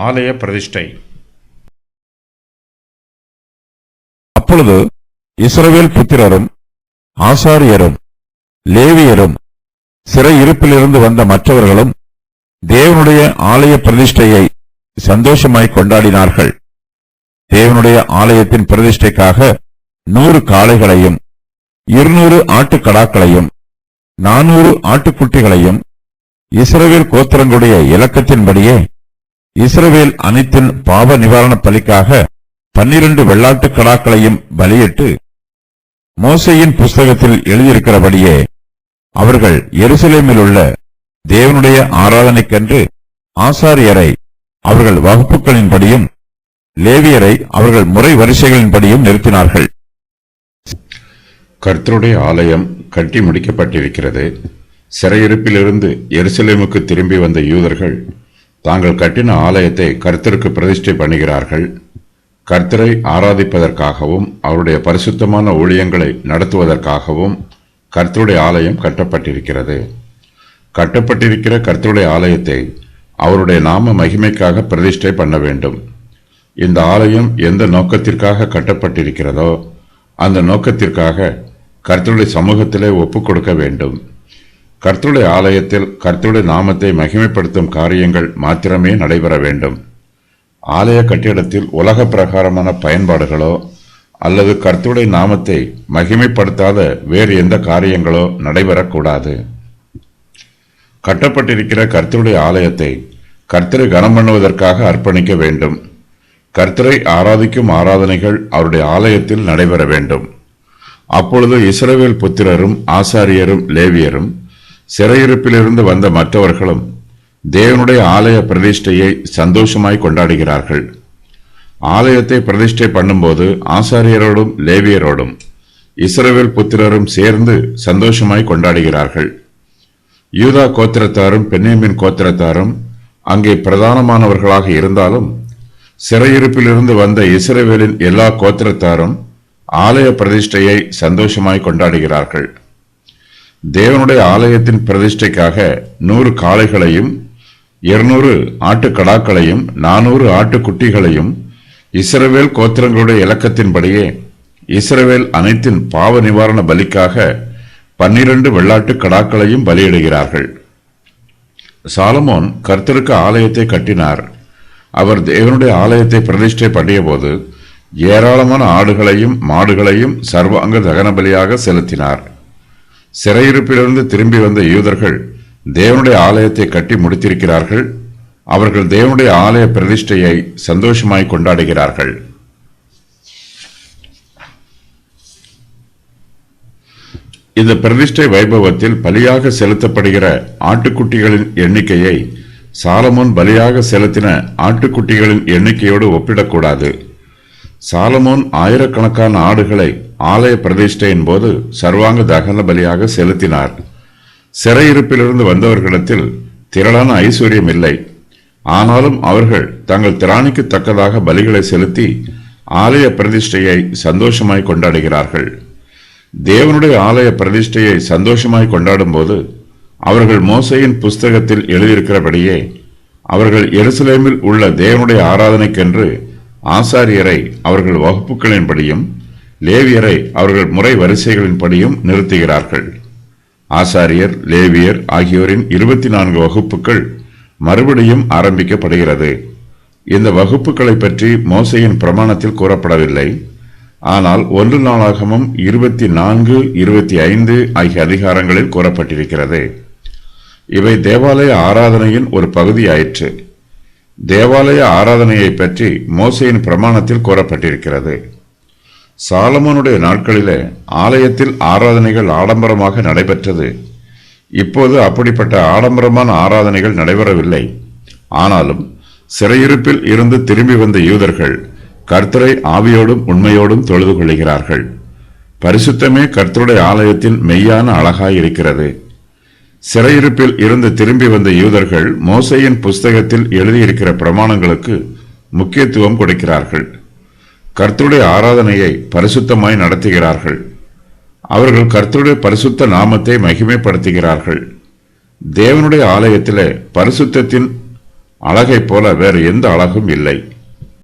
ஆலய பிரதிஷ்டை. அப்பொழுது இஸ்ரவேல் புத்திரரும் ஆசாரியரும் லேவியரும் சிறையிருப்பிலிருந்து வந்த மற்றவர்களும் தேவனுடைய ஆலய பிரதிஷ்டையை சந்தோஷமாய் கொண்டாடினார்கள். தேவனுடைய ஆலயத்தின் பிரதிஷ்டைக்காக 100 காளைகளையும் 200 ஆட்டுக்கடாக்களையும் 400 ஆட்டுக்குட்டிகளையும் இஸ்ரவேல் கோத்திரங்களுடைய இலக்கத்தின்படியே இஸ்ரவேல் அனைத்தின் பாவ நிவாரண பலிக்காக 12 வெள்ளாட்டுக் கடாக்களையும் பலியிட்டு, மோசேயின் புஸ்தகத்தில் எழுதியிருக்கிறபடியே அவர்கள் எருசலேமில் உள்ள தேவனுடைய ஆராதனைக்கென்று ஆசாரியரை அவர்கள் வகுப்புகளின்படியும் லேவியரை அவர்கள் முறை வரிசைகளின்படியும் நிறுத்தினார்கள். கர்த்தருடைய ஆலயம் கட்டி முடிக்கப்பட்டிருக்கிறது. சிறையிருப்பிலிருந்து எருசலேமுக்கு திரும்பி வந்த யூதர்கள் தாங்கள் கட்டின ஆலயத்தை கர்த்தருக்கு பிரதிஷ்டை பண்ணுகிறார்கள். கர்த்தரை ஆராதிப்பதற்காகவும் அவருடைய பரிசுத்தமான ஊழியங்களை நடத்துவதற்காகவும் கர்த்தருடைய ஆலயம் கட்டப்பட்டிருக்கிறது. கட்டப்பட்டிருக்கிற கர்த்தருடைய ஆலயத்தை அவருடைய நாம மகிமைக்காக பிரதிஷ்டை பண்ண வேண்டும். இந்த ஆலயம் எந்த நோக்கத்திற்காக கட்டப்பட்டிருக்கிறதோ அந்த நோக்கத்திற்காக கர்த்தருடைய சமூகத்திலே ஒப்புக் கொடுக்க வேண்டும். கர்த்தருடைய ஆலயத்தில் கர்த்தருடைய நாமத்தை மகிமைப்படுத்தும் காரியங்கள் மாத்திரமே நடைபெற வேண்டும். ஆலய கட்டிடத்தில் உலக பிரகாரமான பயன்பாடுகளோ அல்லது கர்த்தருடைய நாமத்தை மகிமைப்படுத்தாத வேறு எந்த காரியங்களோ நடைபெறக்கூடாது. கட்டப்பட்டிருக்கிற கர்த்தருடைய ஆலயத்தை கர்த்தரை கனம் பண்ணுவதற்காக அர்ப்பணிக்க வேண்டும். கர்த்தரை ஆராதிக்கும் ஆராதனைகள் அவருடைய ஆலயத்தில் நடைபெற வேண்டும். அப்பொழுது இஸ்ரவேல் புத்திரரும் ஆசாரியரும் லேவியரும் சிறையிருப்பிலிருந்து வந்த மற்றவர்களும் தேவனுடைய ஆலய பிரதிஷ்டையை சந்தோஷமாய் கொண்டாடுகிறார்கள். ஆலயத்தை பிரதிஷ்டை பண்ணும்போது ஆசாரியரோடும் லேவியரோடும் இஸ்ரவேல் புத்திரரும் சேர்ந்து சந்தோஷமாய் கொண்டாடுகிறார்கள். யூதா கோத்திரத்தாரும் பென்யமீன் கோத்திரத்தாரும் அங்கே பிரதானமானவர்களாக இருந்தாலும் சிறையிருப்பிலிருந்து வந்த இஸ்ரவேலின் எல்லா கோத்திரத்தாரும் ஆலய பிரதிஷ்டையை சந்தோஷமாய் கொண்டாடுகிறார்கள். தேவனுடைய ஆலயத்தின் பிரதிஷ்டைக்காக 100 காளைகளையும் 200 ஆட்டுக்கடாக்களையும் 400 ஆட்டுக்குட்டிகளையும் இஸ்ரவேல் கோத்திரங்களுடைய இலக்கத்தின்படியே இஸ்ரவேல் அனைத்தின் பாவ நிவாரண பலிக்காக 12 வெள்ளாட்டுக் கடாக்களையும் பலியிடுகிறார்கள். சாலமோன் கர்த்தருக்கு ஆலயத்தை கட்டினார். அவர் தேவனுடைய ஆலயத்தை பிரதிஷ்டை பண்ணிய போது ஏராளமான ஆடுகளையும் மாடுகளையும் சர்வாங்க தகன பலியாக செலுத்தினார். சிறையிருப்பிலிருந்து திரும்பி வந்த யூதர்கள் தேவனுடைய ஆலயத்தை கட்டி முடித்திருக்கிறார்கள். அவர்கள் தேவனுடைய ஆலய பிரதிஷ்டையை சந்தோஷமாய் கொண்டாடுகிறார்கள். இந்த பிரதிஷ்டை வைபவத்தில் பலியாக செலுத்தப்படுகிற ஆட்டுக்குட்டிகளின் எண்ணிக்கையை சாலமோன் பலியாக செலுத்தின ஆட்டுக்குட்டிகளின் எண்ணிக்கையோடு ஒப்பிடக்கூடாது. சாலமோன் ஆயிரக்கணக்கான ஆடுகளை ஆலய பிரதிஷ்டையின் போது சர்வாங்க தகன பலியாக செலுத்தினார். சிறையிருப்பிலிருந்து வந்தவர்களிடத்தில் திரளான ஐஸ்வர்யம் இல்லை. ஆனாலும் அவர்கள் தங்கள் திராணிக்கு தக்கதாக பலிகளை செலுத்தி ஆலய பிரதிஷ்டையை சந்தோஷமாய் கொண்டாடுகிறார்கள். தேவனுடைய ஆலய பிரதிஷ்டையை சந்தோஷமாய் கொண்டாடும் போது அவர்கள் மோசேயின் புஸ்தகத்தில் எழுதியிருக்கிறபடியே அவர்கள் எருசலேமில் உள்ள தேவனுடைய ஆராதனைக்கென்று ஆசாரியரை அவர்கள் வகுப்புகளின்படியும் லேவியரை அவர்கள் முறை வரிசைகளின்படியும் நிறுத்துகிறார்கள். ஆசாரியர் லேவியர் ஆகியோரின் 24 வகுப்புகள் மறுபடியும் ஆரம்பிக்கப்படுகிறது. இந்த வகுப்புகளை பற்றி மோசேயின் பிரமாணத்தில் கூறப்படவில்லை. ஆனால் 1 நாளாகமம் 24, 25 ஆகிய அதிகாரங்களில் கூறப்பட்டிருக்கிறது. இவை தேவாலய ஆராதனையின் ஒரு பகுதியாயிற்று. தேவாலய ஆராதனையை பற்றி மோசேயின் பிரமாணத்தில் கூறப்பட்டிருக்கிறது. சாலமோனுடைய நாட்களிலே ஆலயத்தில் ஆராதனைகள் ஆடம்பரமாக நடைபெற்றது. இப்போது அப்படிப்பட்ட ஆடம்பரமான ஆராதனைகள் நடைபெறவில்லை. ஆனாலும் சிறையிருப்பில் இருந்து திரும்பி வந்த யூதர்கள் கர்த்தரை ஆவியோடும் உண்மையோடும் தொழுது கொள்கிறார்கள். பரிசுத்தமே கர்த்தருடைய ஆலயத்தின் மெய்யான அழகாயிருக்கிறது. சிறையிருப்பில் இருந்து திரும்பி வந்த யூதர்கள் மோசேயின் புஸ்தகத்தில் எழுதியிருக்கிற பிரமாணங்களுக்கு முக்கியத்துவம் கொடுக்கிறார்கள். கர்த்தருடைய ஆராதனையை பரிசுத்தமாய் நடத்துகிறார்கள். அவர்கள் கர்த்தருடைய பரிசுத்த நாமத்தை மகிமைப்படுத்துகிறார்கள். தேவனுடைய ஆலயத்திலே பரிசுத்தத்தின் அழகைப் போல வேறு எந்த அழகும் இல்லை.